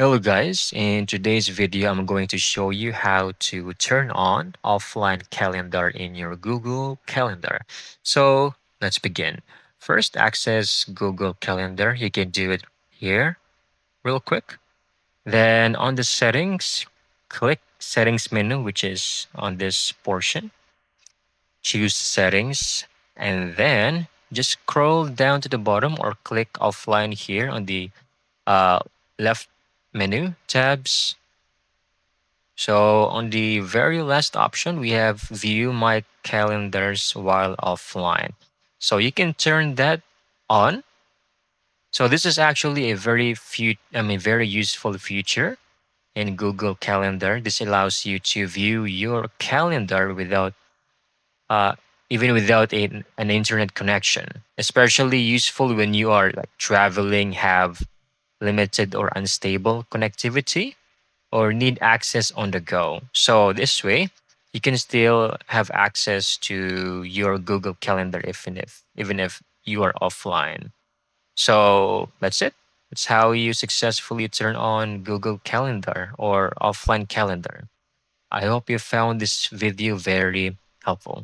Hello guys, in today's video I'm going to show you how to turn on offline calendar in your Google Calendar. So let's begin. First, access Google Calendar. You can do it here real quick. Then on the settings, click settings menu, which is on this portion. Choose settings and then just scroll down to the bottom or click offline here on the uh, left menu tabs. So on the very last option, we have view my calendars while offline. So you can turn that on. So this is actually a very useful feature in Google Calendar. This allows you to view your calendar without uh, even without an internet connection. Especially useful when you are like traveling, have limited or unstable connectivity, or need access on the go. So this way, you can still have access to your Google Calendar even if you are offline. So that's it. That's how you successfully turn on Google Calendar or offline calendar. I hope you found this video very helpful.